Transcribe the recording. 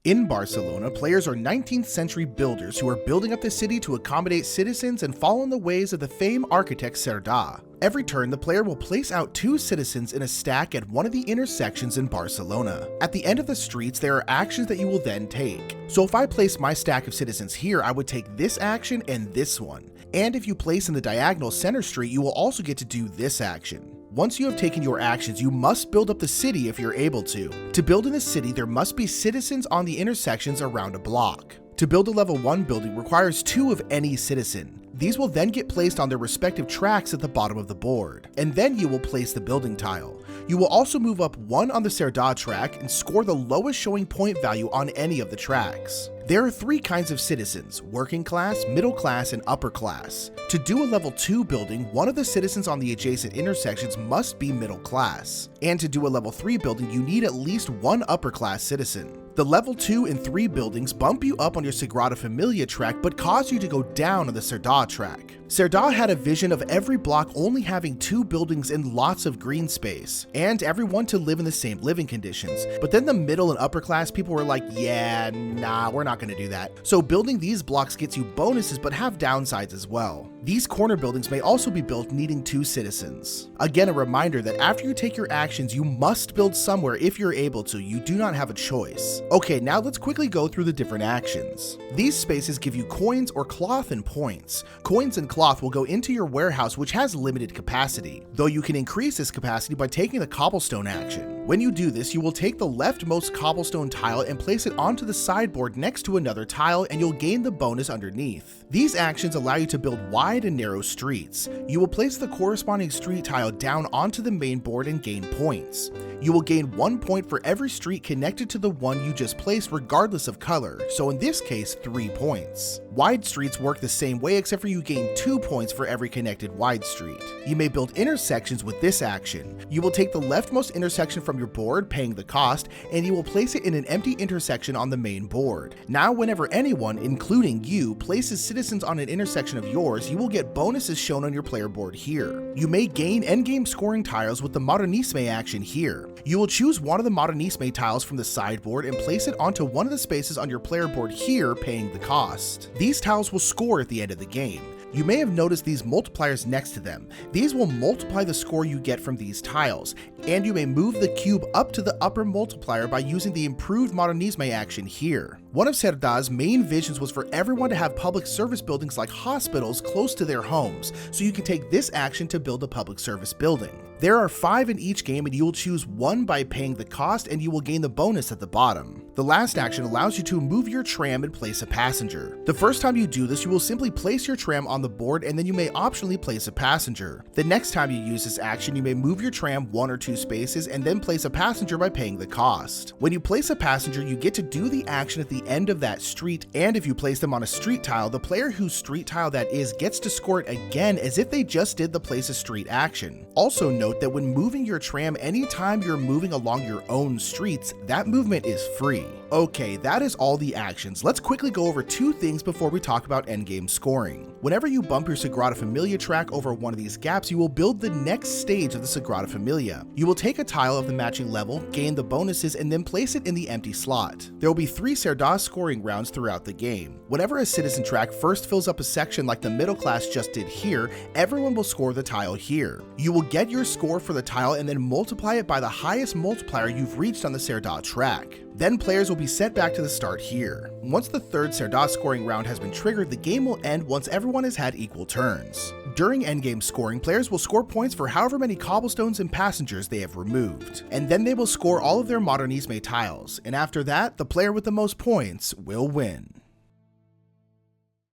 In Barcelona, players are 19th century builders who are building up the city to accommodate citizens and follow in the ways of the famed architect Cerdà. Every turn, the player will place out 2 citizens in a stack at one of the intersections in Barcelona. At the end of the streets, there are actions that you will then take. So if I place my stack of citizens here, I would take this action and this one. And if you place in the diagonal center street, you will also get to do this action. Once you have taken your actions, you must build up the city if you're able to. To build in the city, there must be citizens on the intersections around a block. To build a level 1 building requires 2 of any citizen. These will then get placed on their respective tracks at the bottom of the board, and then you will place the building tile. You will also move up 1 on the Cerdà track and score the lowest showing point value on any of the tracks. There are 3 kinds of citizens: working class, middle class, and upper class. To do a level 2 building, one of the citizens on the adjacent intersections must be middle class. And to do a level 3 building, you need at least 1 upper class citizen. The level 2 and 3 buildings bump you up on your Sagrada Familia track but cause you to go down on the Cerdà track. Cerdà had a vision of every block only having 2 buildings and lots of green space, and everyone to live in the same living conditions. But then the middle and upper class people were like, yeah, nah, we're not gonna do that. So building these blocks gets you bonuses but have downsides as well. These corner buildings may also be built needing 2 citizens. Again, a reminder that after you take your actions, you must build somewhere if you're able to. You do not have a choice. Okay, now let's quickly go through the different actions. These spaces give you coins or cloth and points. Coins and cloth will go into your warehouse, which has limited capacity, though you can increase this capacity by taking the cobblestone action. When you do this, you will take the leftmost cobblestone tile and place it onto the sideboard next to another tile, and you'll gain the bonus underneath. These actions allow you to build wide and narrow streets. You will place the corresponding street tile down onto the main board and gain points. You will gain 1 point for every street connected to the one you just placed regardless of color, so in this case 3 points. Wide streets work the same way except for you gain 2 points for every connected wide street. You may build intersections with this action. You will take the leftmost intersection from your board, paying the cost, and you will place it in an empty intersection on the main board. Now whenever anyone, including you, places citizens on an intersection of yours, you will get bonuses shown on your player board here. You may gain endgame scoring tiles with the Modernisme action here. You will choose one of the Modernisme tiles from the sideboard and place it onto one of the spaces on your player board here, paying the cost. These tiles will score at the end of the game. You may have noticed these multipliers next to them. These will multiply the score you get from these tiles, and you may move the cube up to the upper multiplier by using the improved Modernisme action here. One of Cerdà's main visions was for everyone to have public service buildings like hospitals close to their homes, so you can take this action to build a public service building. There are 5 in each game, and you will choose 1 by paying the cost, and you will gain the bonus at the bottom. The last action allows you to move your tram and place a passenger. The first time you do this, you will simply place your tram on the board, and then you may optionally place a passenger. The next time you use this action, you may move your tram 1 or 2 spaces and then place a passenger by paying the cost. When you place a passenger, you get to do the action at the end of that street, and if you place them on a street tile, the player whose street tile that is gets to score it again as if they just did the place a street action. Also note that when moving your tram, anytime you're moving along your own streets, that movement is free. Okay, that is all the actions. Let's quickly go over 2 things before we talk about endgame scoring. Whenever you bump your Sagrada Familia track over one of these gaps, you will build the next stage of the Sagrada Familia. You will take a tile of the matching level, gain the bonuses, and then place it in the empty slot. There will be 3 Cerdà scoring rounds throughout the game. Whenever a citizen track first fills up a section like the middle class just did here, everyone will score the tile here. You will get your score for the tile and then multiply it by the highest multiplier you've reached on the Cerdà track. Then players will be sent back to the start here. Once the 3rd Cerdà scoring round has been triggered, the game will end once everyone has had equal turns. During endgame scoring, players will score points for however many cobblestones and passengers they have removed, and then they will score all of their Modernisme tiles, and after that, the player with the most points will win.